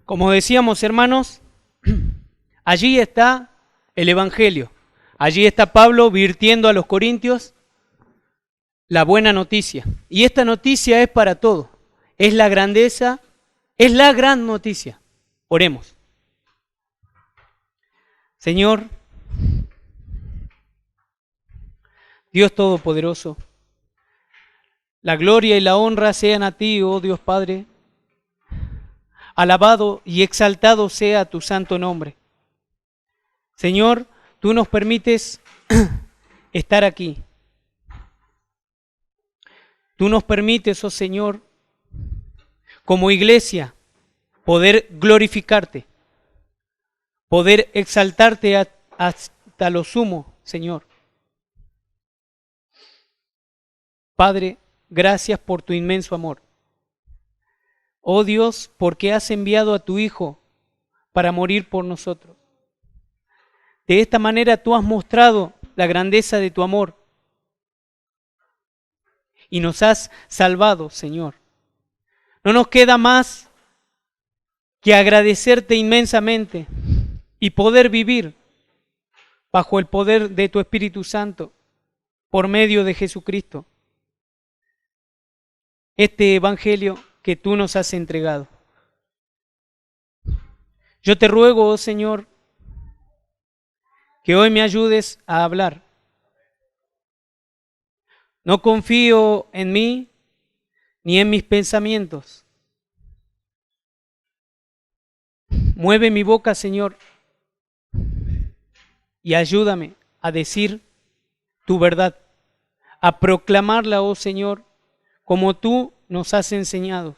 Como decíamos, hermanos, allí está el Evangelio. Allí está Pablo virtiendo a los corintios la buena noticia. Y esta noticia es para todos. Es la grandeza, es la gran noticia. Oremos. Señor, Dios Todopoderoso, la gloria y la honra sean a ti, oh Dios Padre. Alabado y exaltado sea tu santo nombre. Señor, tú nos permites estar aquí. Tú nos permites, oh Señor, como iglesia, poder glorificarte, poder exaltarte hasta lo sumo, Señor. Padre, gracias por tu inmenso amor. Oh Dios, porque has enviado a tu Hijo para morir por nosotros. De esta manera tú has mostrado la grandeza de tu amor y nos has salvado, Señor. No nos queda más que agradecerte inmensamente y poder vivir bajo el poder de tu Espíritu Santo por medio de Jesucristo. Este Evangelio que tú nos has entregado. Yo te ruego, oh Señor, que hoy me ayudes a hablar. No confío en mí ni en mis pensamientos. Mueve mi boca, Señor, y ayúdame a decir tu verdad, a proclamarla, oh Señor, como tú nos has enseñado,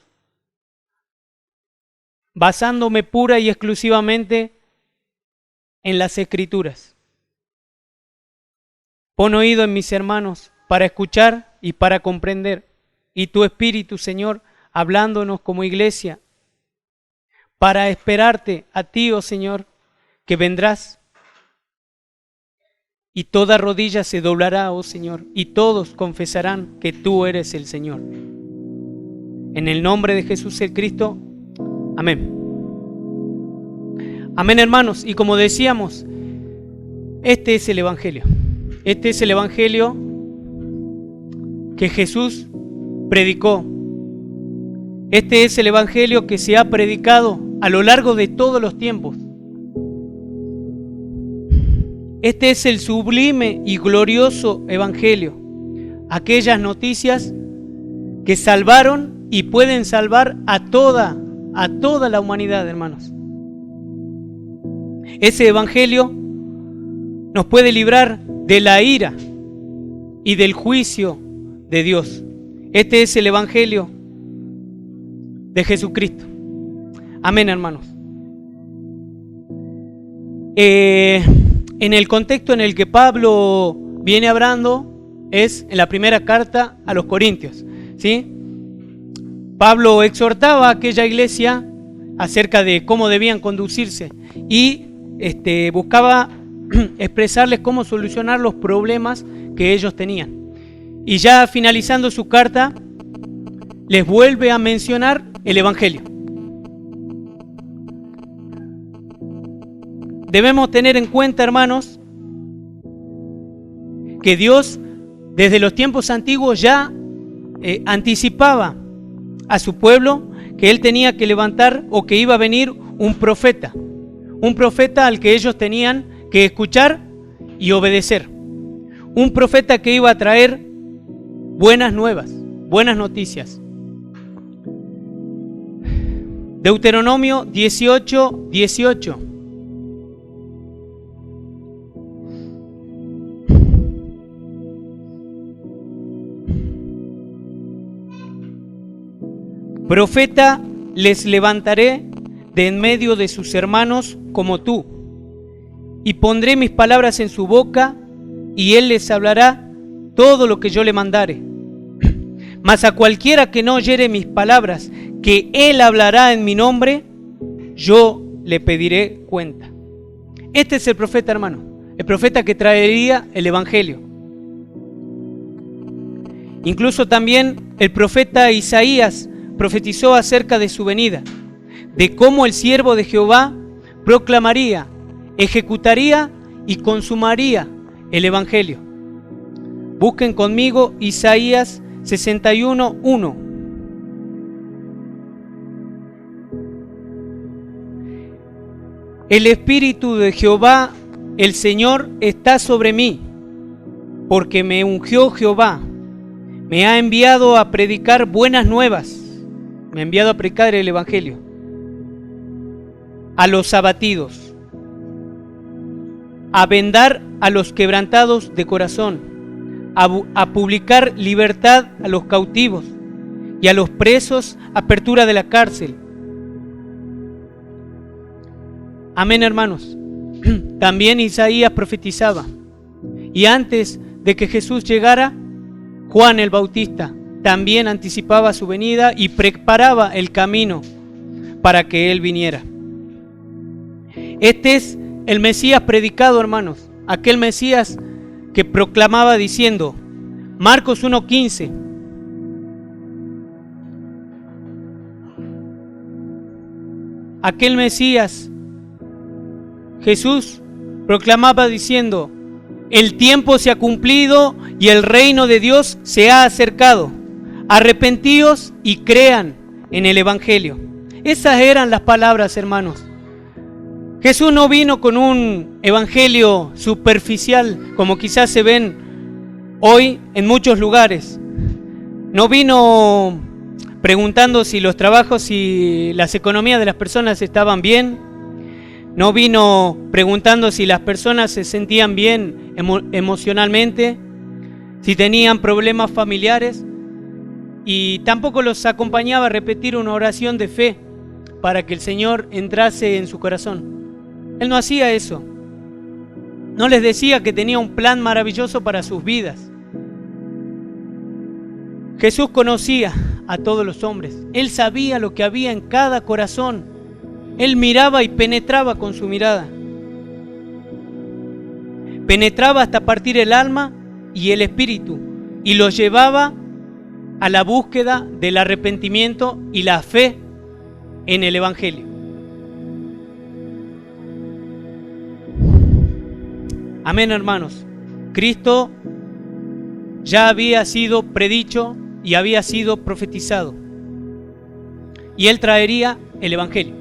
basándome pura y exclusivamente en las Escrituras. Pon oído en mis hermanos para escuchar y para comprender, y tu Espíritu, Señor, hablándonos como iglesia, para esperarte a ti, oh Señor, que vendrás, y toda rodilla se doblará, oh Señor, y todos confesarán que tú eres el Señor. En el nombre de Jesús el Cristo, amén. Amén, hermanos. Y como decíamos, este es el Evangelio. Este es el Evangelio que Jesús predicó. Este es el Evangelio que se ha predicado a lo largo de todos los tiempos. Este es el sublime y glorioso Evangelio. Aquellas noticias que salvaron y pueden salvar a toda la humanidad, hermanos. Ese Evangelio nos puede librar de la ira y del juicio de Dios. Este es el Evangelio de Jesucristo. Amén, hermanos. En el contexto en el que Pablo viene hablando es en la primera carta a los Corintios, ¿sí? Pablo exhortaba a aquella iglesia acerca de cómo debían conducirse y buscaba expresarles cómo solucionar los problemas que ellos tenían. Y ya finalizando su carta, les vuelve a mencionar el Evangelio. Debemos tener en cuenta, hermanos, que Dios desde los tiempos antiguos ya anticipaba a su pueblo que Él tenía que levantar o que iba a venir un profeta al que ellos tenían que escuchar y obedecer, un profeta que iba a traer buenas nuevas, buenas noticias. Deuteronomio 18:18. Profeta les levantaré de en medio de sus hermanos como tú, y pondré mis palabras en su boca, y él les hablará todo lo que yo le mandare. Mas a cualquiera que no oyere mis palabras, que él hablará en mi nombre, yo le pediré cuenta. Este es el profeta, hermano, el profeta que traería el evangelio. Incluso también el profeta Isaías profetizó acerca de su venida, de cómo el siervo de Jehová proclamaría, ejecutaría y consumaría el evangelio. Busquen conmigo Isaías 61:1. El Espíritu de Jehová, el Señor, está sobre mí, porque me ungió Jehová, me ha enviado a predicar buenas nuevas, me ha enviado a predicar el evangelio a los abatidos, a vendar a los quebrantados de corazón, a publicar libertad a los cautivos y a los presos apertura de la cárcel. Amén, hermanos. También Isaías profetizaba, y antes de que Jesús llegara, Juan el Bautista también anticipaba su venida y preparaba el camino para que Él viniera. Este es el Mesías predicado, hermanos, aquel Mesías que proclamaba diciendo, Marcos 1:15, aquel Mesías, Jesús proclamaba diciendo, el tiempo se ha cumplido y el reino de Dios se ha acercado. Arrepentíos y crean en el evangelio. Esas eran las palabras, hermanos. Jesús no vino con un evangelio superficial como quizás se ven hoy en muchos lugares. No vino preguntando si los trabajos y las economías de las personas estaban bien. No vino preguntando si las personas se sentían bien emocionalmente, si tenían problemas familiares, y tampoco los acompañaba a repetir una oración de fe para que el Señor entrase en su corazón. Él no hacía eso. No les decía que tenía un plan maravilloso para sus vidas. Jesús conocía a todos los hombres. Él sabía lo que había en cada corazón. Él miraba y penetraba con su mirada. Penetraba hasta partir el alma y el espíritu y los llevaba a la búsqueda del arrepentimiento y la fe en el evangelio. Amén, hermanos. Cristo ya había sido predicho y había sido profetizado. Y Él traería el evangelio.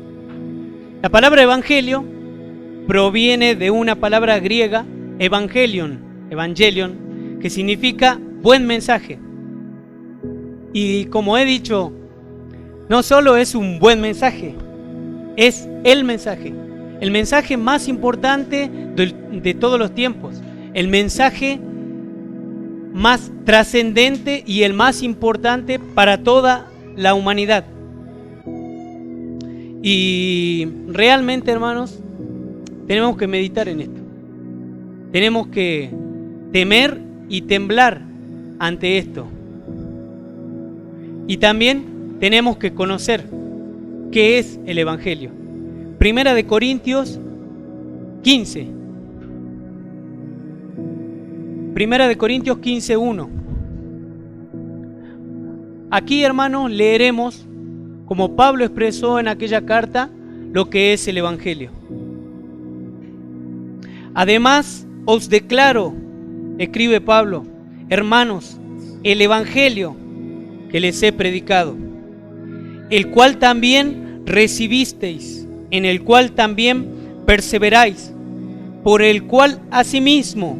La palabra evangelio proviene de una palabra griega, evangelion, que significa buen mensaje. Y como he dicho, no solo es un buen mensaje, es el mensaje más importante de todos los tiempos, el mensaje más trascendente y el más importante para toda la humanidad. Y realmente, hermanos, tenemos que meditar en esto. Tenemos que temer y temblar ante esto. Y también tenemos que conocer qué es el evangelio. Primera de Corintios 15. Primera de Corintios 15:1. Aquí, hermanos, leeremos, como Pablo expresó en aquella carta, lo que es el evangelio. Además, os declaro, escribe Pablo, hermanos, el evangelio que les he predicado, el cual también recibisteis, en el cual también perseveráis, por el cual asimismo,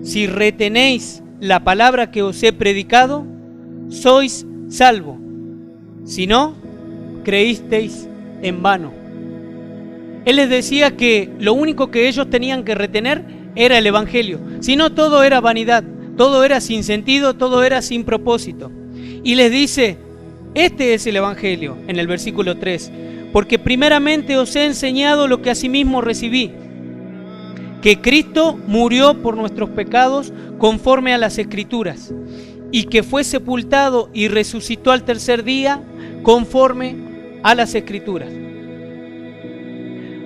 si retenéis la palabra que os he predicado, sois salvos. Si no, creísteis en vano. Él les decía que lo único que ellos tenían que retener era el evangelio. Si no, todo era vanidad, todo era sin sentido, todo era sin propósito. Y les dice, este es el evangelio, en el versículo 3. Porque primeramente os he enseñado lo que asimismo recibí, que Cristo murió por nuestros pecados conforme a las Escrituras, y que fue sepultado y resucitó al tercer día conforme a las Escrituras.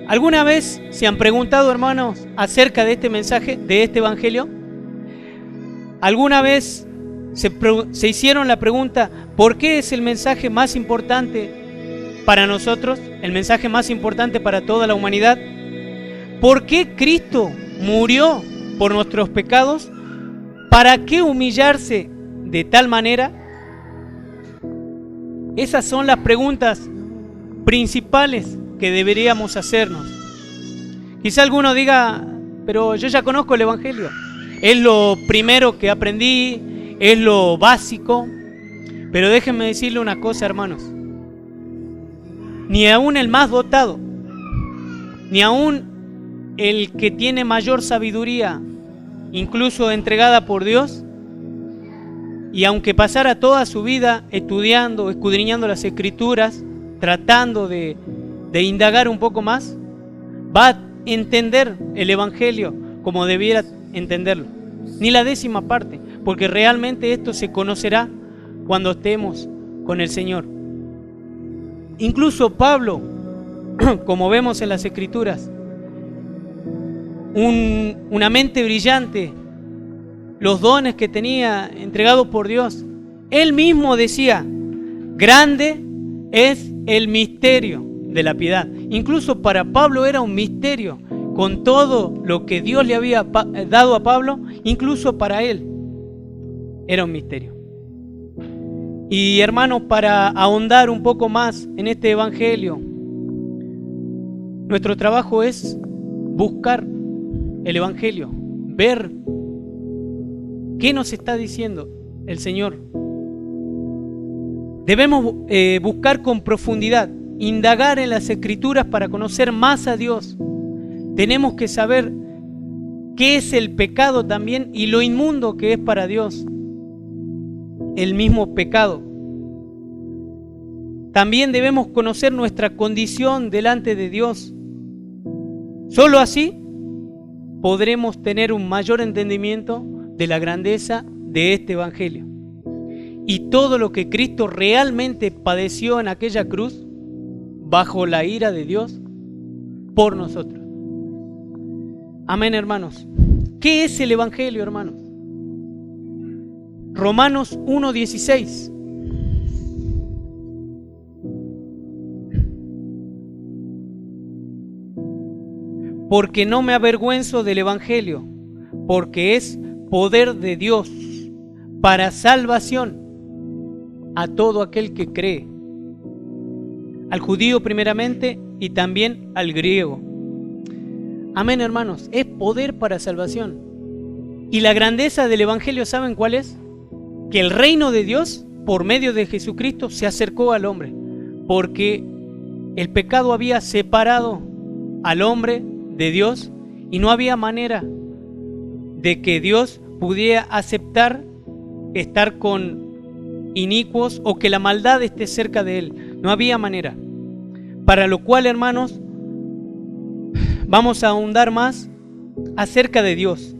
¿Alguna vez se han preguntado, hermanos, acerca de este mensaje, de este evangelio? ¿Alguna vez se hicieron la pregunta, ¿por qué es el mensaje más importante para nosotros? El mensaje más importante para toda la humanidad. ¿Por qué Cristo murió por nuestros pecados? ¿Para qué humillarse de tal manera? Esas son las preguntas principales que deberíamos hacernos. Quizá alguno diga, pero yo ya conozco el evangelio. Es lo primero que aprendí, es lo básico. Pero déjenme decirle una cosa, hermanos. Ni aún el más dotado, ni aún el que tiene mayor sabiduría, incluso entregada por Dios, y aunque pasara toda su vida estudiando, escudriñando las Escrituras, tratando de indagar un poco más, va a entender el evangelio como debiera entenderlo. Ni la décima parte, porque realmente esto se conocerá cuando estemos con el Señor. Incluso Pablo, como vemos en las Escrituras, una mente brillante, los dones que tenía entregados por Dios, él mismo decía, grande es el misterio de la piedad. Incluso para Pablo era un misterio, con todo lo que Dios le había dado a Pablo, incluso para él era un misterio. Y hermanos, para ahondar un poco más en este evangelio, nuestro trabajo es buscar el evangelio, ver qué nos está diciendo el Señor. Debemos buscar con profundidad, indagar en las Escrituras para conocer más a Dios. Tenemos que saber qué es el pecado también y lo inmundo que es para Dios el mismo pecado. También debemos conocer nuestra condición delante de Dios. Solo así podremos tener un mayor entendimiento de la grandeza de este evangelio y todo lo que Cristo realmente padeció en aquella cruz bajo la ira de Dios por nosotros. Amén, hermanos. ¿Qué es el evangelio, hermanos? Romanos 1:16. Porque no me avergüenzo del evangelio, porque es poder de Dios para salvación a todo aquel que cree, al judío primeramente y también al griego. Amén, hermanos, es poder para salvación. Y la grandeza del evangelio, ¿saben cuál es? Que el reino de Dios, por medio de Jesucristo, se acercó al hombre, porque el pecado había separado al hombre de Dios y no había manera de que Dios pudiera aceptar estar con inicuos o que la maldad esté cerca de él. No había manera. Para lo cual, hermanos, vamos a ahondar más acerca de Dios.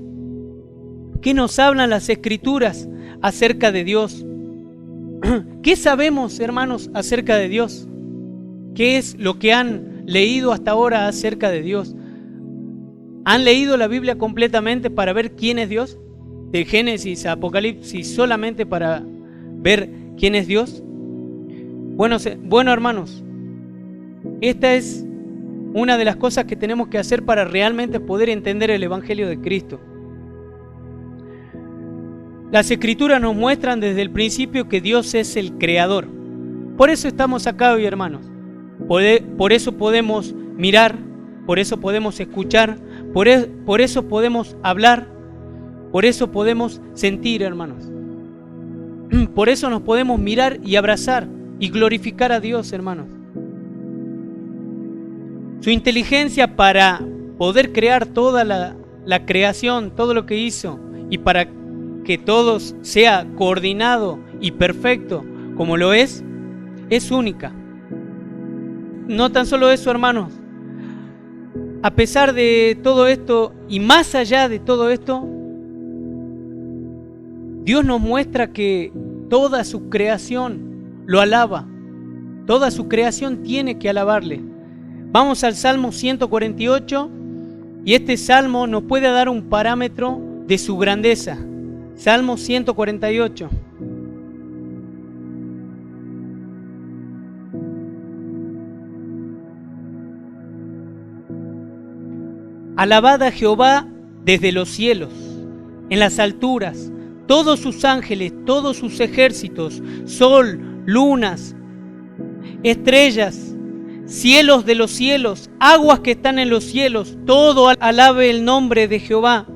¿Qué nos hablan las Escrituras acerca de Dios? ¿Qué sabemos, hermanos, acerca de Dios? ¿Qué es lo que han leído hasta ahora acerca de Dios? ¿Han leído la Biblia completamente para ver quién es Dios? De Génesis a Apocalipsis, solamente para ver quién es Dios. Bueno, hermanos, esta es una de las cosas que tenemos que hacer para realmente poder entender el Evangelio de Cristo. Las Escrituras nos muestran desde el principio que Dios es el Creador. Por eso estamos acá hoy, hermanos. Por eso podemos mirar, por eso podemos escuchar, por eso podemos hablar, por eso podemos sentir, hermanos. Por eso nos podemos mirar y abrazar y glorificar a Dios, hermanos. Su inteligencia para poder crear toda la creación, todo lo que hizo, y para que todo sea coordinado y perfecto como lo es única. No tan solo eso, hermanos. A pesar de todo esto y más allá de todo esto, Dios nos muestra que toda su creación lo alaba. Toda su creación tiene que alabarle. Vamos al Salmo 148 y este salmo nos puede dar un parámetro de su grandeza. Salmo 148. Alabad a Jehová desde los cielos, en las alturas, todos sus ángeles, todos sus ejércitos, sol, lunas, estrellas, cielos de los cielos, aguas que están en los cielos, todo alabe el nombre de Jehová.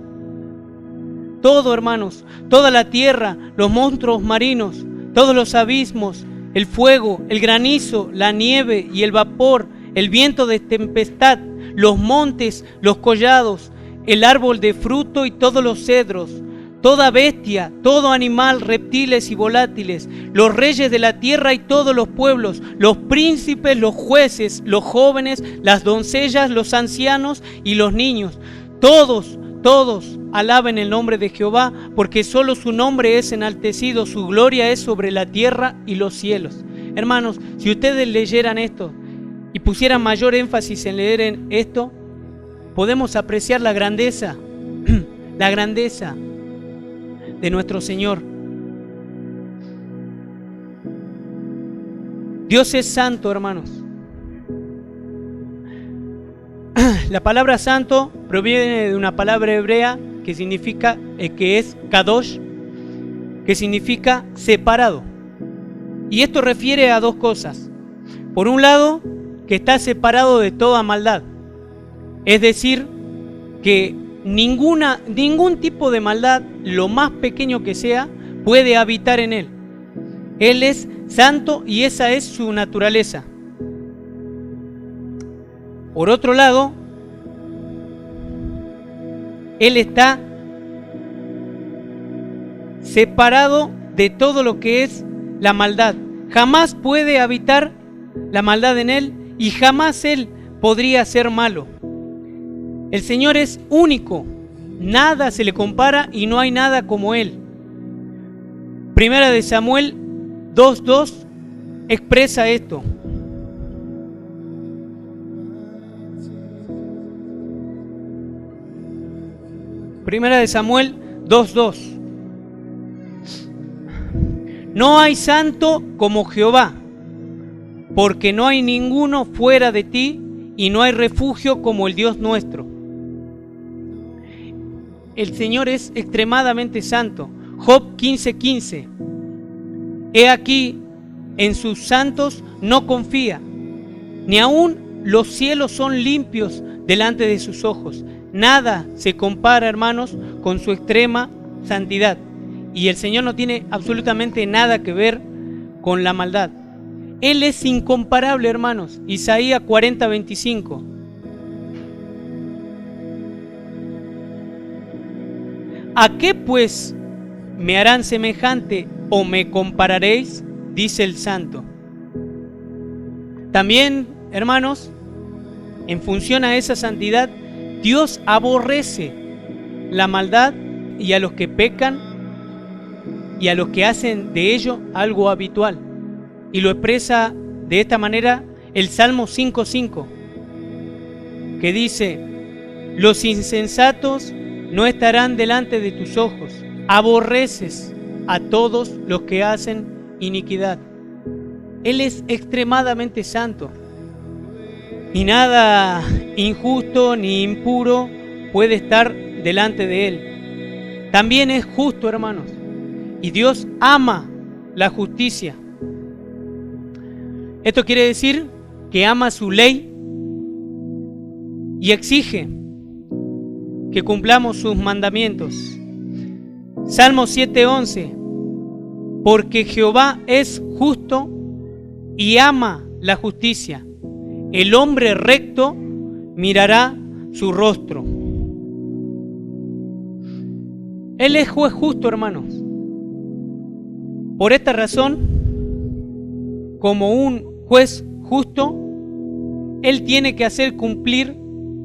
Todo, hermanos, toda la tierra, los monstruos marinos, todos los abismos, el fuego, el granizo, la nieve y el vapor, el viento de tempestad, los montes, los collados, el árbol de fruto y todos los cedros, toda bestia, todo animal, reptiles y volátiles, los reyes de la tierra y todos los pueblos, los príncipes, los jueces, los jóvenes, las doncellas, los ancianos y los niños. Todos alaben el nombre de Jehová, porque solo su nombre es enaltecido, su gloria es sobre la tierra y los cielos. Hermanos, si ustedes leyeran esto y pusieran mayor énfasis en leer esto, podemos apreciar la grandeza de nuestro Señor. Dios es santo, hermanos. La palabra santo proviene de una palabra hebrea que significa, que es kadosh, que significa separado. Y esto refiere a dos cosas. Por un lado, que está separado de toda maldad. Es decir, que ningún tipo de maldad, lo más pequeño que sea, puede habitar en él. Él es santo y esa es su naturaleza. Por otro lado, Él está separado de todo lo que es la maldad. Jamás puede habitar la maldad en Él y jamás Él podría ser malo. El Señor es único, nada se le compara y no hay nada como Él. Primera de Samuel 2:2 expresa esto. Primera de Samuel 2:2. No hay santo como Jehová, porque no hay ninguno fuera de ti y no hay refugio como el Dios nuestro. El Señor es extremadamente santo. Job 15:15. He aquí, en sus santos no confía, ni aun los cielos son limpios delante de sus ojos. Nada se compara, hermanos, con su extrema santidad. Y el Señor no tiene absolutamente nada que ver con la maldad. Él es incomparable, hermanos. Isaías 40:25. ¿A qué pues me harán semejante o me compararéis? Dice el santo. También, hermanos, en función a esa santidad, Dios aborrece la maldad y a los que pecan y a los que hacen de ello algo habitual. Y lo expresa de esta manera el Salmo 5:5, que dice: los insensatos no estarán delante de tus ojos, aborreces a todos los que hacen iniquidad. Él es extremadamente santo. Y nada injusto ni impuro puede estar delante de Él. También es justo, hermanos. Y Dios ama la justicia. Esto quiere decir que ama su ley y exige que cumplamos sus mandamientos. Salmo 7:11. Porque Jehová es justo y ama la justicia. El hombre recto mirará su rostro. Él es juez justo, hermanos. Por esta razón, como un juez justo, Él tiene que hacer cumplir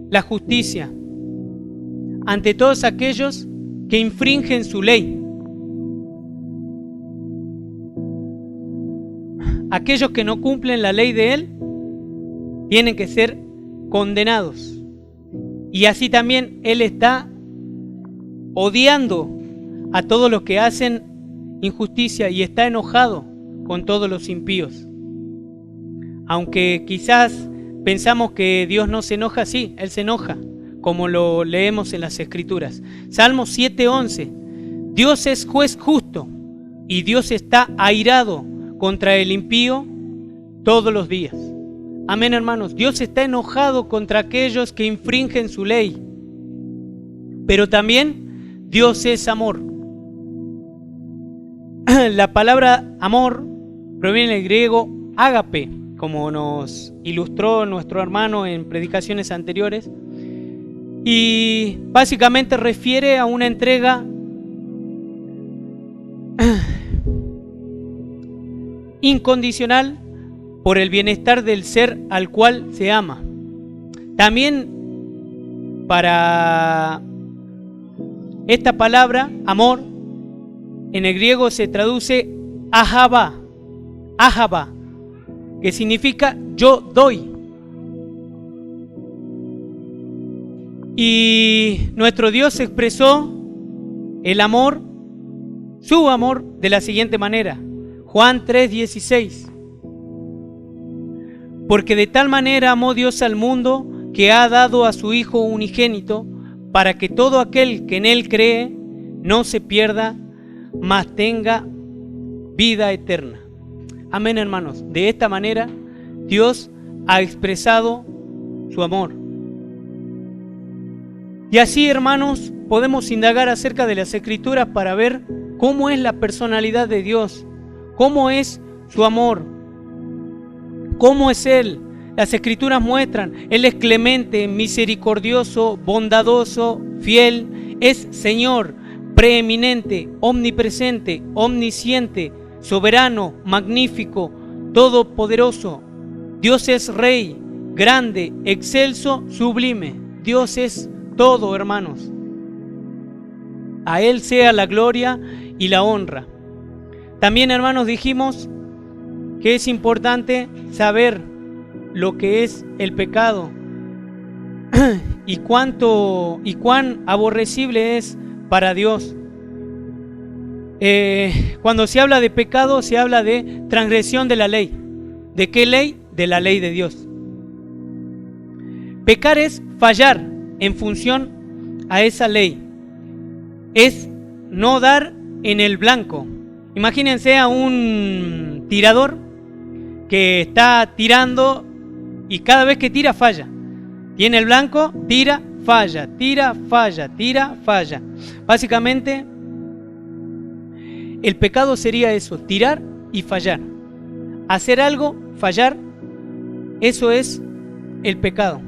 la justicia ante todos aquellos que infringen su ley. aquellos que no cumplen la ley de Él tienen que ser condenados. Y así también Él está odiando a todos los que hacen injusticia y está enojado con todos los impíos. Aunque quizás pensamos que Dios no se enoja, sí, Él se enoja, como lo leemos en las Escrituras. Salmo 7:11. Dios es juez justo y Dios está airado contra el impío todos los días. Amén, hermanos. Dios está enojado contra aquellos que infringen su ley. Pero también Dios es amor. La palabra amor proviene del griego ágape, como nos ilustró nuestro hermano en predicaciones anteriores. Y básicamente refiere a una entrega incondicional por el bienestar del ser al cual se ama. También para esta palabra, amor, en el griego se traduce ahava, que significa yo doy. Y nuestro Dios expresó el amor, su amor, de la siguiente manera. Juan 3:16. Porque de tal manera amó Dios al mundo que ha dado a su Hijo unigénito, para que todo aquel que en Él cree no se pierda, mas tenga vida eterna. Amén, hermanos. De esta manera Dios ha expresado su amor. Y así, hermanos, podemos indagar acerca de las Escrituras para ver cómo es la personalidad de Dios, cómo es su amor, cómo es Él. Las Escrituras muestran, Él es clemente, misericordioso, bondadoso, fiel, es Señor, preeminente, omnipresente, omnisciente, soberano, magnífico, todopoderoso. Dios es Rey, grande, excelso, sublime. Dios es todo, hermanos. A Él sea la gloria y la honra. También, hermanos, dijimos que es importante saber lo que es el pecado y cuán aborrecible es para Dios. Cuando se habla de pecado, se habla de transgresión de la ley. ¿De qué ley? De la ley de Dios. Pecar es fallar en función a esa ley. Es no dar en el blanco. Imagínense a un tirador que está tirando y cada vez que tira falla. Tiene el blanco, tira, falla, tira, falla, tira, falla. Básicamente, el pecado sería eso, tirar y fallar. Hacer algo, fallar, eso es el pecado.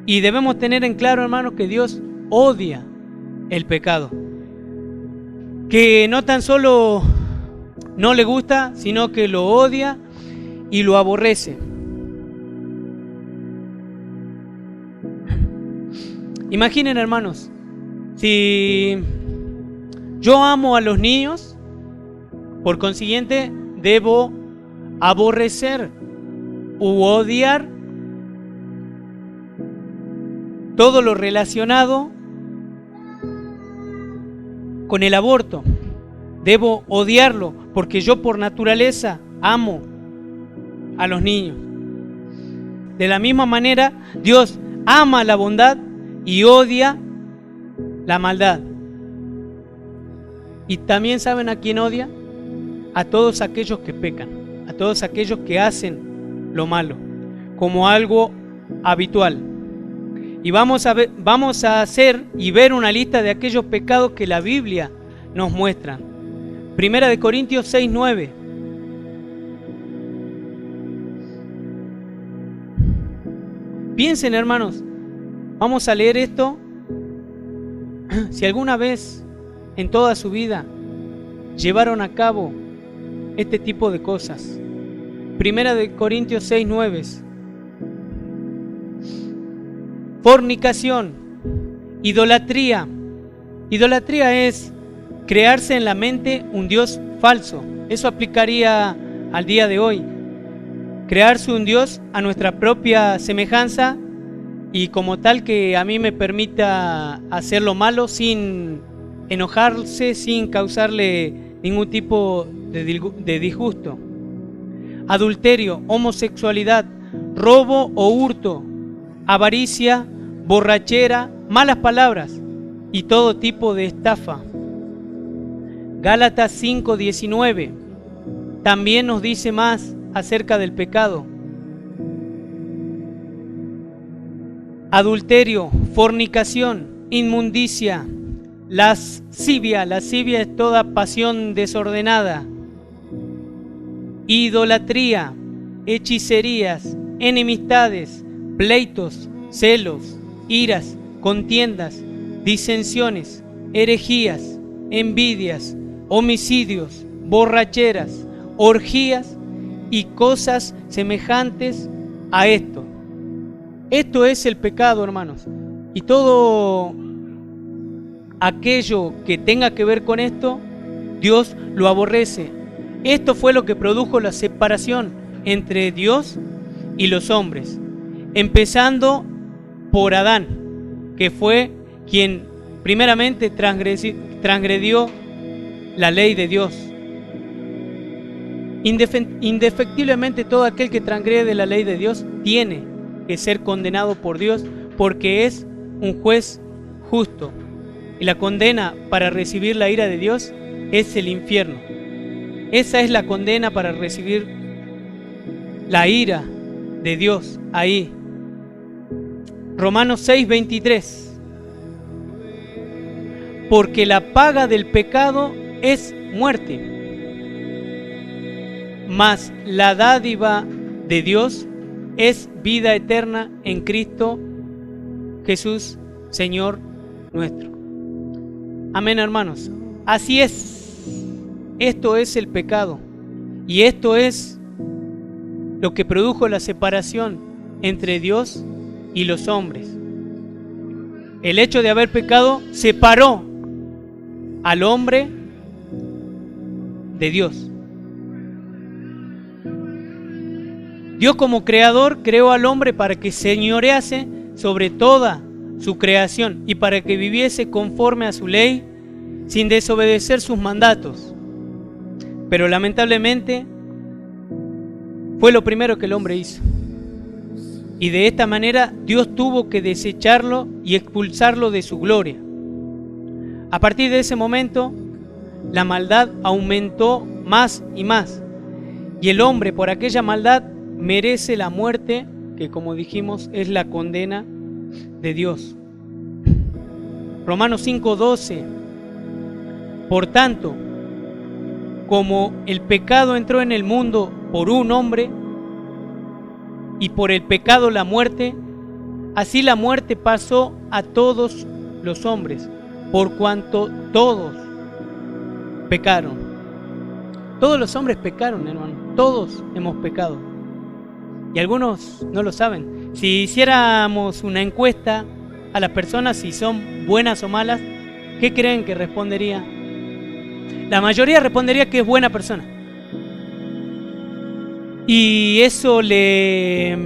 Y debemos tener en claro, hermanos, que Dios odia el pecado. Que no tan solo no le gusta, sino que lo odia y lo aborrece. Imaginen, hermanos, si yo amo a los niños, por consiguiente debo aborrecer u odiar todo lo relacionado con el aborto. Debo odiarlo porque yo por naturaleza amo a los niños. De la misma manera, Dios ama la bondad y odia la maldad. Y también, ¿saben a quién odia? A todos aquellos que pecan, a todos aquellos que hacen lo malo como algo habitual. Y vamos a hacer y ver una lista de aquellos pecados que la Biblia nos muestra. Primera de Corintios 6:9. Piensen, hermanos, vamos a leer esto. Si alguna vez en toda su vida llevaron a cabo este tipo de cosas. Primera de Corintios 6:9. Fornicación, idolatría. Idolatría es crearse en la mente un Dios falso. Eso aplicaría al día de hoy. crearse un Dios a nuestra propia semejanza y como tal que a mí me permita hacer lo malo sin enojarse, sin causarle ningún tipo de disgusto. Adulterio, homosexualidad, robo o hurto, avaricia, borrachera, malas palabras y todo tipo de estafa. Gálatas 5:19 también nos dice más acerca del pecado. Adulterio, fornicación, inmundicia, lascivia es toda pasión desordenada, idolatría, hechicerías, enemistades, pleitos, celos, iras, contiendas, disensiones, herejías, envidias, homicidios, borracheras, orgías y cosas semejantes a esto. Esto es el pecado, hermanos. Y todo aquello que tenga que ver con esto, Dios lo aborrece. Esto fue lo que produjo la separación entre Dios y los hombres, empezando por Adán, que fue quien primeramente transgredió la ley de Dios. Indefectiblemente todo aquel que transgrede la ley de Dios tiene que ser condenado por Dios, porque es un juez justo. Y la condena para recibir la ira de Dios es el infierno. Esa es la condena para recibir la ira de Dios ahí. Romanos 6:23. Porque la paga del pecado es muerte, mas la dádiva de Dios es vida eterna en Cristo Jesús, Señor nuestro. Amén, hermanos. Así es. Esto es el pecado. Y esto es lo que produjo la separación entre Dios y los hombres. El hecho de haber pecado separó al hombre de Dios. Dios como creador creó al hombre para que señorease sobre toda su creación y para que viviese conforme a su ley sin desobedecer sus mandatos. Pero lamentablemente fue lo primero que el hombre hizo. Y de esta manera Dios tuvo que desecharlo y expulsarlo de su gloria. A partir de ese momento, la maldad aumentó más y más. Y el hombre, por aquella maldad, merece la muerte, que como dijimos, es la condena de Dios. Romanos 5:12. Por tanto, como el pecado entró en el mundo por un hombre, y por el pecado la muerte, así la muerte pasó a todos los hombres, por cuanto todos pecaron. Todos los hombres pecaron, hermano. Todos hemos pecado. Y algunos no lo saben. Si hiciéramos una encuesta a las personas si son buenas o malas, ¿qué creen que respondería? La mayoría respondería que es buena persona. Y eso le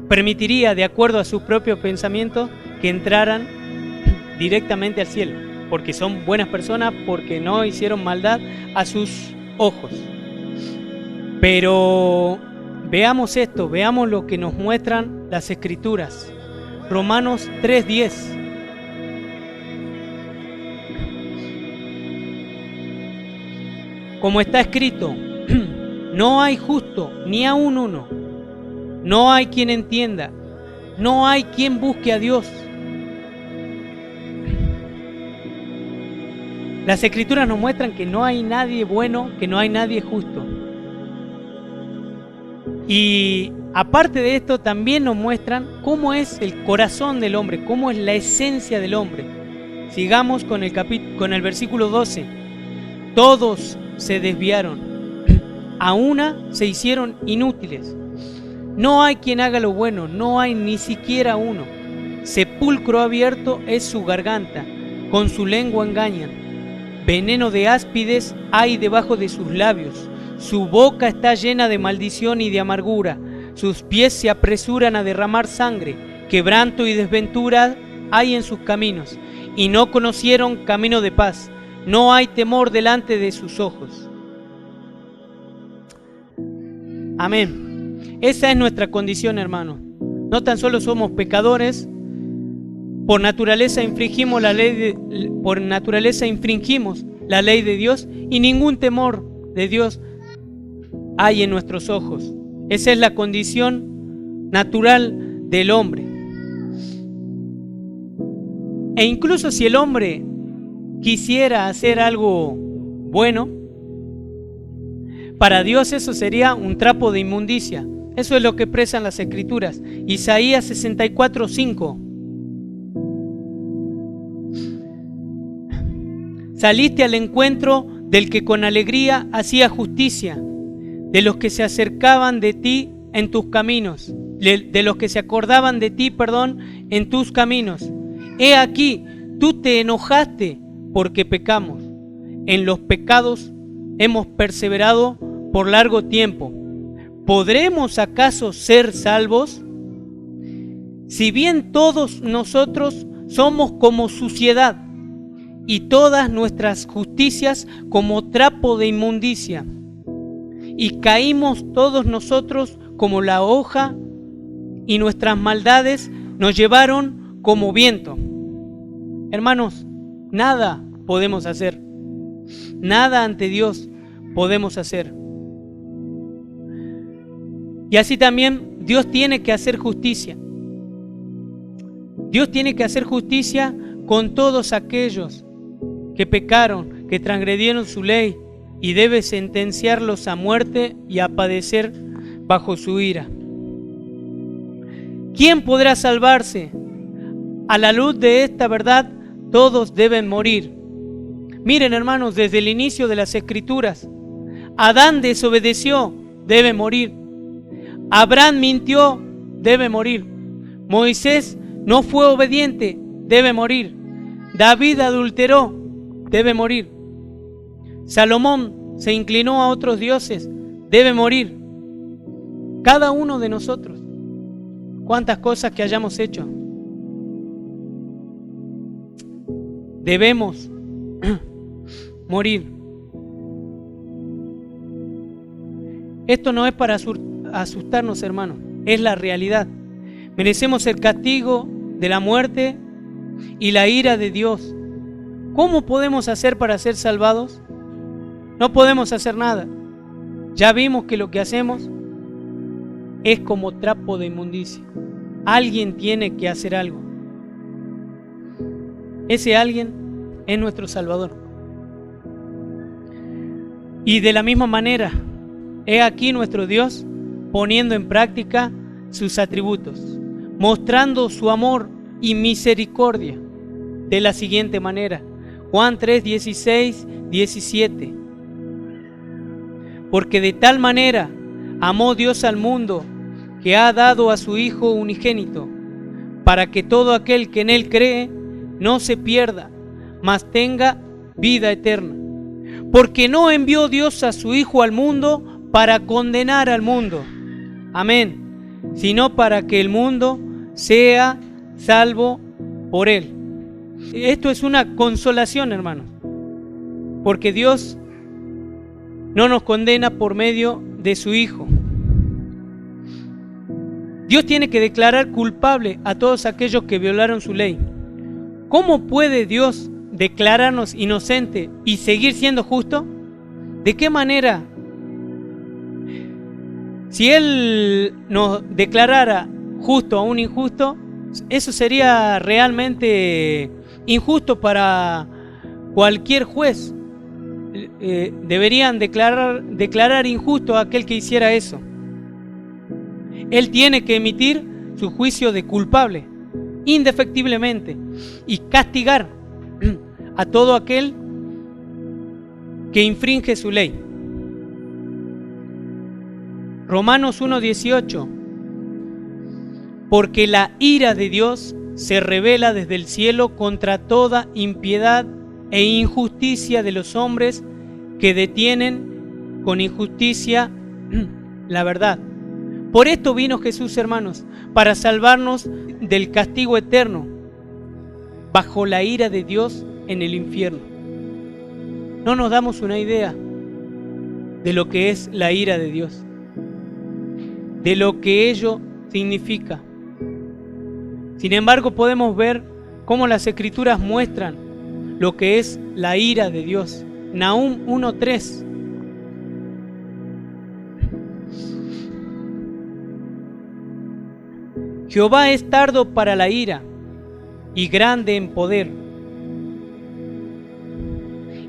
permitiría, de acuerdo a sus propios pensamientos, que entraran directamente al cielo, porque son buenas personas, porque no hicieron maldad a sus ojos. Pero veamos esto, veamos lo que nos muestran las Escrituras. Romanos 3:10. Como está escrito, no hay justo, ni aun uno. No hay quien entienda. No hay quien busque a Dios. Las Escrituras nos muestran que no hay nadie bueno, que no hay nadie justo. Y aparte de esto, también nos muestran cómo es el corazón del hombre, cómo es la esencia del hombre. Sigamos con el versículo 12. Todos se desviaron, a una se hicieron inútiles. No hay quien haga lo bueno, no hay ni siquiera uno. Sepulcro abierto es su garganta, con su lengua engañan. Veneno de áspides hay debajo de sus labios, Su boca está llena de maldición y de amargura. Sus pies se apresuran a derramar sangre. Quebranto y desventura hay en sus caminos. Y no conocieron camino de paz. No hay temor delante de sus ojos. Amén. Esa es nuestra condición, hermano. No tan solo somos pecadores, por naturaleza infringimos la ley de Dios, y ningún temor de Dios hay en nuestros ojos. Esa es la condición natural del hombre. E incluso si el hombre quisiera hacer algo bueno, para Dios eso sería un trapo de inmundicia. Eso es lo que expresan las Escrituras. Isaías 64:5. Saliste al encuentro del que con alegría hacía justicia, de los que se acercaban de ti en tus caminos, de los que se acordaban de ti, en tus caminos. He aquí, tú te enojaste porque pecamos. En los pecados hemos perseverado por largo tiempo. ¿Podremos acaso ser salvos? Si bien todos nosotros somos como suciedad, y todas nuestras justicias como trapo de inmundicia, y caímos todos nosotros como la hoja, y nuestras maldades nos llevaron como viento. Hermanos, nada podemos hacer, nada ante Dios podemos hacer. Y así también Dios tiene que hacer justicia. Dios tiene que hacer justicia con todos aquellos que pecaron, que transgredieron su ley, y debe sentenciarlos a muerte y a padecer bajo su ira. ¿Quién podrá salvarse? A la luz de esta verdad, todos deben morir. Miren, hermanos, desde el inicio de las Escrituras, Adán desobedeció, debe morir. Abraham mintió, debe morir. Moisés no fue obediente, debe morir. David adulteró, debe morir. Salomón se inclinó a otros dioses, debe morir. Cada uno de nosotros, cuántas cosas que hayamos hecho, debemos morir. Esto no es para asustarnos, hermanos, es la realidad. Merecemos el castigo de la muerte y la ira de Dios. ¿Cómo podemos hacer para ser salvados? No podemos hacer nada. Ya vimos que lo que hacemos es como trapo de inmundicia. Alguien tiene que hacer algo. Ese alguien es nuestro Salvador. Y de la misma manera, he aquí nuestro Dios poniendo en práctica sus atributos, mostrando su amor y misericordia de la siguiente manera. Juan 3, 16, 17. Porque de tal manera amó Dios al mundo, que ha dado a su Hijo unigénito, para que todo aquel que en Él cree no se pierda, mas tenga vida eterna. Porque no envió Dios a su Hijo al mundo para condenar al mundo, amén, sino para que el mundo sea salvo por Él. Esto es una consolación, hermanos, porque Dios no nos condena por medio de su Hijo. Dios tiene que declarar culpable a todos aquellos que violaron su ley. ¿Cómo puede Dios declararnos inocente y seguir siendo justo? ¿De qué manera? Si Él nos declarara justo a un injusto, eso sería realmente injusto para cualquier juez. Deberían declarar injusto a aquel que hiciera eso. Él tiene que emitir su juicio de culpable, indefectiblemente, y castigar a todo aquel que infringe su ley. Romanos 1:18. Porque la ira de Dios se revela desde el cielo contra toda impiedad e injusticia de los hombres que detienen con injusticia la verdad. Por esto vino Jesús, hermanos, para salvarnos del castigo eterno, bajo la ira de Dios en el infierno. No nos damos una idea de lo que es la ira de Dios, de lo que ello significa. Sin embargo, podemos ver cómo las Escrituras muestran lo que es la ira de Dios. Nahum 1:3. Jehová es tardo para la ira y grande en poder,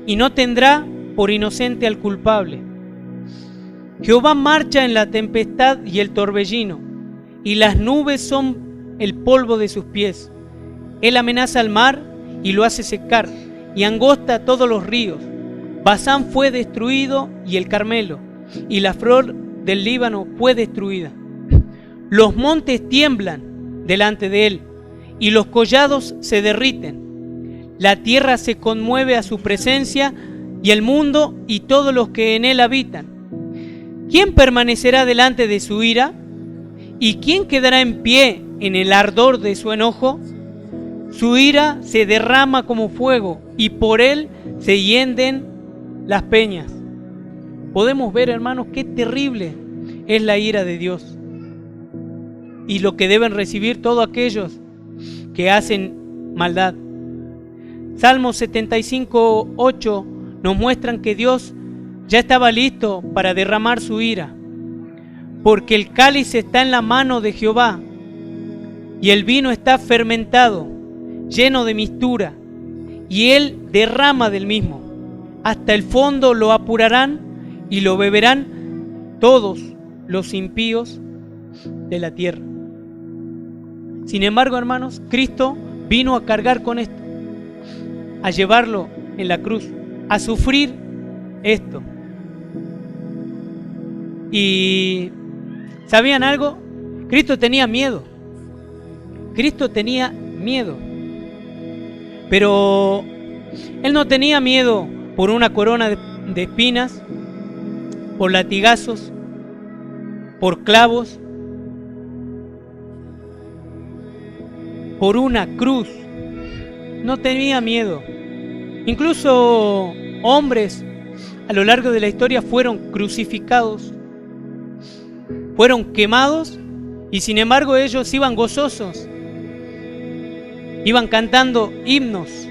y no tendrá por inocente al culpable. Jehová marcha en la tempestad y el torbellino, y las nubes son el polvo de sus pies. Él amenaza al mar y lo hace secar, y angosta todos los ríos. Basán fue destruido y el Carmelo, y la flor del Líbano fue destruida. Los montes tiemblan delante de él, y los collados se derriten. La tierra se conmueve a su presencia, y el mundo y todos los que en él habitan. ¿Quién permanecerá delante de su ira? ¿Y quién quedará en pie en el ardor de su enojo? Su ira se derrama como fuego, y por él se hienden las peñas. Podemos ver, hermanos, qué terrible es la ira de Dios, y lo que deben recibir todos aquellos que hacen maldad. Salmo 75:8 nos muestran que Dios ya estaba listo para derramar su ira, porque el cáliz está en la mano de Jehová, y el vino está fermentado, lleno de mistura, y él derrama del mismo. Hasta el fondo lo apurarán y lo beberán todos los impíos de la tierra. Sin embargo, hermanos, Cristo vino a cargar con esto, a llevarlo en la cruz, a sufrir esto. Y ¿sabían algo? Cristo tenía miedo. Cristo tenía miedo. Pero él no tenía miedo por una corona de espinas, por latigazos, por clavos, por una cruz. No tenía miedo. Incluso hombres a lo largo de la historia fueron crucificados, fueron quemados, y sin embargo ellos iban gozosos, iban cantando himnos.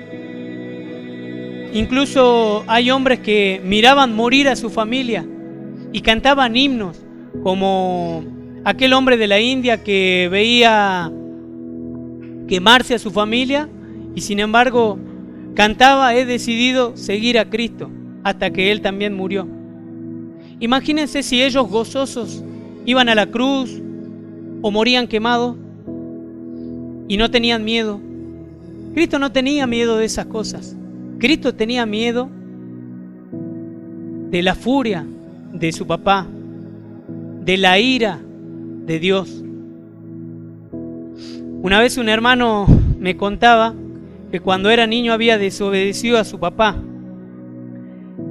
Incluso hay hombres que miraban morir a su familia y cantaban himnos, como aquel hombre de la India que veía quemarse a su familia y sin embargo cantaba: he decidido seguir a Cristo, hasta que él también murió. Imagínense si ellos gozosos iban a la cruz o morían quemados y no tenían miedo. Cristo no tenía miedo de esas cosas. Cristo tenía miedo de la furia de su papá, de la ira de Dios. Una vez un hermano me contaba que cuando era niño había desobedecido a su papá,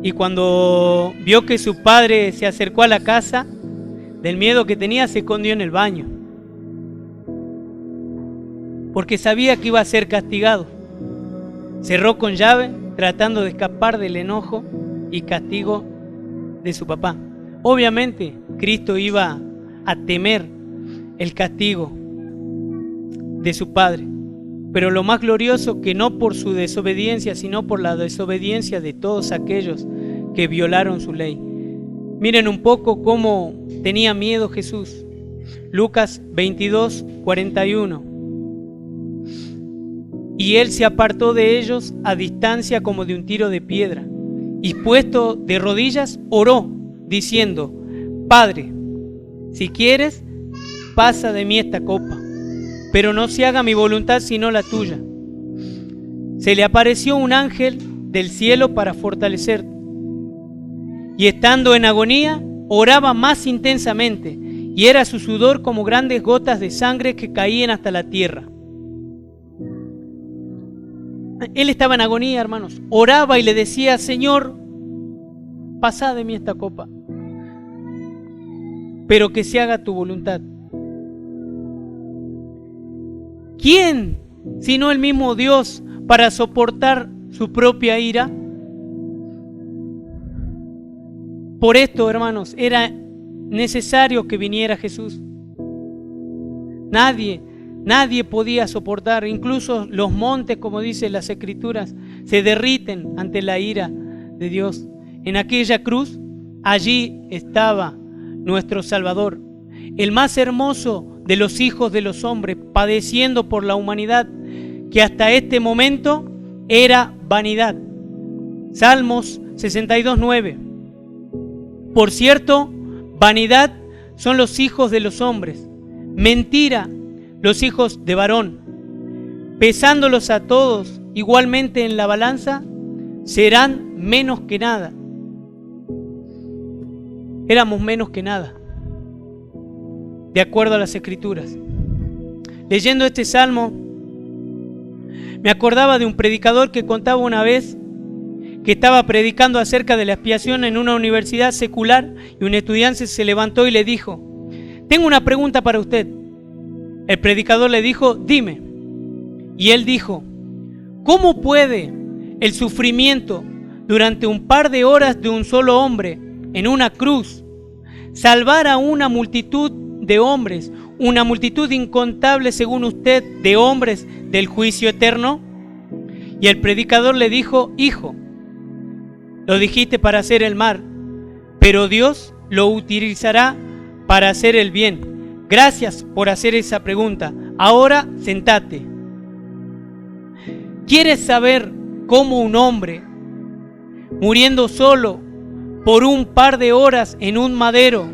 y cuando vio que su padre se acercó a la casa, del miedo que tenía se escondió en el baño, porque sabía que iba a ser castigado. Cerró con llave, tratando de escapar del enojo y castigo de su papá. Obviamente, Cristo iba a temer el castigo de su padre, pero lo más glorioso, que no por su desobediencia, sino por la desobediencia de todos aquellos que violaron su ley. Miren un poco cómo tenía miedo Jesús. Lucas 22:41. Y él se apartó de ellos a distancia como de un tiro de piedra, y puesto de rodillas oró, diciendo: Padre, si quieres, pasa de mí esta copa, pero no se haga mi voluntad sino la tuya. Se le apareció un ángel del cielo para fortalecerte, y estando en agonía, oraba más intensamente, y era su sudor como grandes gotas de sangre que caían hasta la tierra. Él estaba en agonía, hermanos. Oraba y le decía: Señor, pasá de mí esta copa. pero que se haga tu voluntad. ¿Quién, sino el mismo Dios, para soportar su propia ira? Por esto, hermanos, era necesario que viniera Jesús. Nadie podía soportar, incluso los montes, como dicen las Escrituras, se derriten ante la ira de Dios. En aquella cruz, allí estaba nuestro Salvador, el más hermoso de los hijos de los hombres, padeciendo por la humanidad, que hasta este momento era vanidad. Salmos 62:9. Por cierto, vanidad son los hijos de los hombres, mentira los hijos de varón. Pesándolos a todos igualmente en la balanza, serán menos que nada. Éramos menos que nada, de acuerdo a las Escrituras. Leyendo este salmo, me acordaba de un predicador que contaba una vez que estaba predicando acerca de la expiación en una universidad secular, y un estudiante se levantó y le dijo: tengo una pregunta para usted. El predicador le dijo: dime. Y él dijo: ¿cómo puede el sufrimiento durante un par de horas de un solo hombre en una cruz salvar a una multitud de hombres, una multitud incontable según usted de hombres del juicio eterno? Y el predicador le dijo: hijo, lo dijiste para hacer el mal, pero Dios lo utilizará para hacer el bien. Gracias por hacer esa pregunta. Ahora sentate. ¿Quieres saber cómo un hombre, muriendo solo por un par de horas en un madero,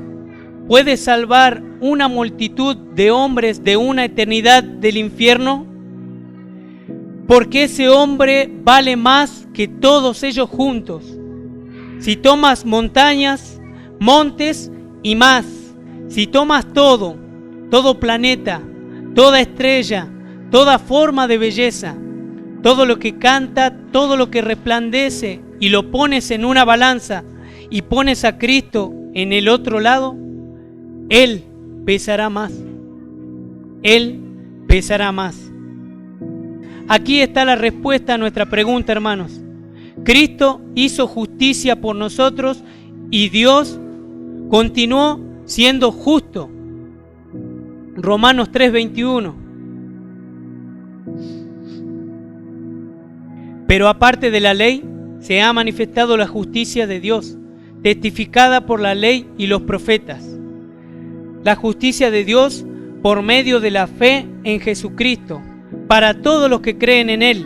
puede salvar una multitud de hombres de una eternidad del infierno? Porque ese hombre vale más que todos ellos juntos. Si tomas montañas, montes y más, si tomas todo planeta, toda estrella, toda forma de belleza, todo lo que canta, todo lo que resplandece, y lo pones en una balanza y pones a Cristo en el otro lado, Él pesará más. Él pesará más. Aquí está la respuesta a nuestra pregunta, hermanos. Cristo hizo justicia por nosotros y Dios continuó siendo justo. Romanos 3:21. Pero aparte de la ley, se ha manifestado la justicia de Dios, testificada por la ley y los profetas. La justicia de Dios por medio de la fe en Jesucristo, para todos los que creen en Él.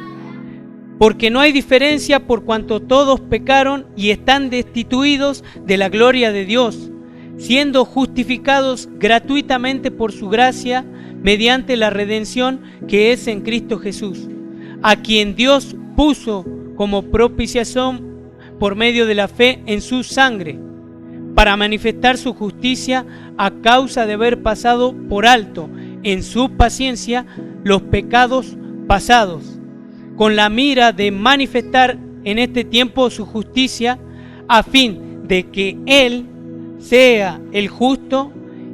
Porque no hay diferencia por cuanto todos pecaron y están destituidos de la gloria de Dios, siendo justificados gratuitamente por su gracia mediante la redención que es en Cristo Jesús, a quien Dios puso como propiciación por medio de la fe en su sangre, para manifestar su justicia a causa de haber pasado por alto en su paciencia los pecados pasados, con la mira de manifestar en este tiempo su justicia, a fin de que Él sea el justo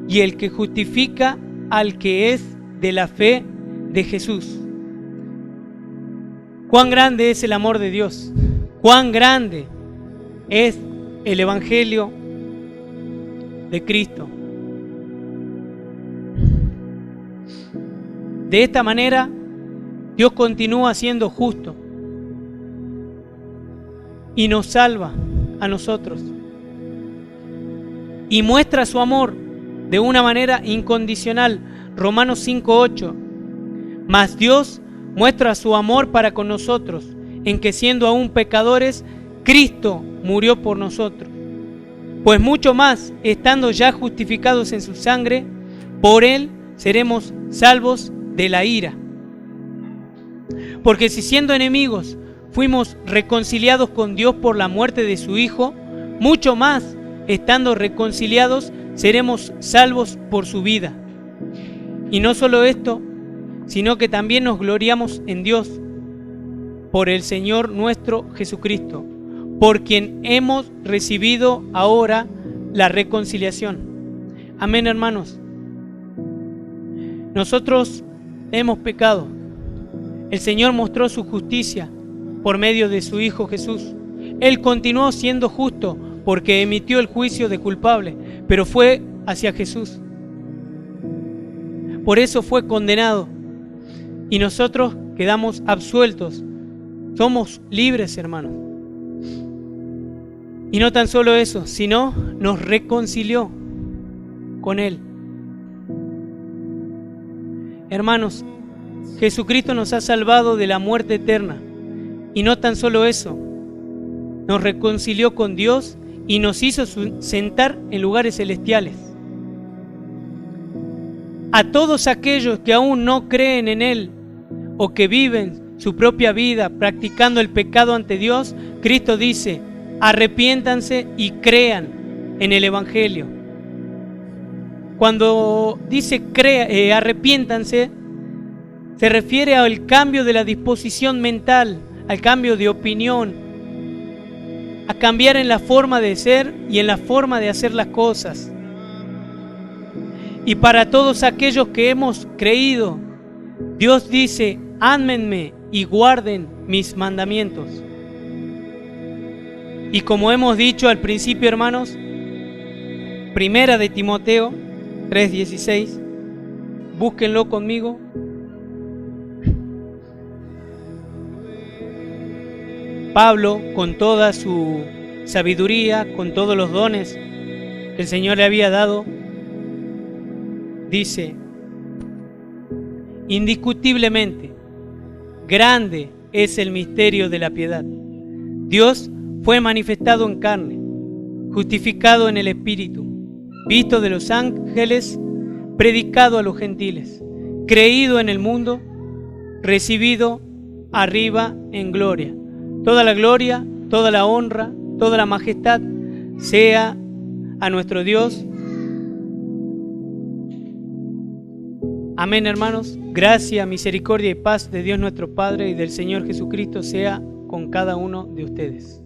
y el que justifica al que es de la fe de Jesús. Cuán grande es el amor de Dios, cuán grande es el Evangelio de Cristo. De esta manera, Dios continúa siendo justo y nos salva a nosotros y muestra su amor de una manera incondicional. Romanos 5:8. Mas Dios muestra su amor para con nosotros, en que siendo aún pecadores, Cristo murió por nosotros. Pues mucho más, estando ya justificados en su sangre, por Él seremos salvos de la ira. Porque si siendo enemigos fuimos reconciliados con Dios por la muerte de su Hijo, mucho más, estando reconciliados, seremos salvos por su vida. Y no solo esto, sino que también nos gloriamos en Dios, por el Señor nuestro Jesucristo, por quien hemos recibido ahora la reconciliación. Amén, hermanos. Nosotros hemos pecado. El Señor mostró su justicia por medio de su Hijo Jesús. Él continuó siendo justo porque emitió el juicio de culpable, pero fue hacia Jesús. Por eso fue condenado y nosotros quedamos absueltos. Somos libres, hermanos. Y no tan solo eso, sino nos reconcilió con Él. Hermanos, Jesucristo nos ha salvado de la muerte eterna. Y no tan solo eso, nos reconcilió con Dios y nos hizo sentar en lugares celestiales. A todos aquellos que aún no creen en Él o que viven su propia vida practicando el pecado ante Dios, Cristo dice: arrepiéntanse y crean en el Evangelio. Cuando dice arrepiéntanse, se refiere al cambio de la disposición mental, al cambio de opinión, a cambiar en la forma de ser y en la forma de hacer las cosas. Y para todos aquellos que hemos creído, Dios dice: ámenme y guarden mis mandamientos. Y como hemos dicho al principio, hermanos, Primera de Timoteo 3:16, búsquenlo conmigo. Pablo, con toda su sabiduría, con todos los dones que el Señor le había dado, dice: indiscutiblemente, grande es el misterio de la piedad. Dios fue manifestado en carne, justificado en el Espíritu, visto de los ángeles, predicado a los gentiles, creído en el mundo, recibido arriba en gloria. Toda la gloria, toda la honra, toda la majestad sea a nuestro Dios. Amén, hermanos. Gracia, misericordia y paz de Dios nuestro Padre y del Señor Jesucristo sea con cada uno de ustedes.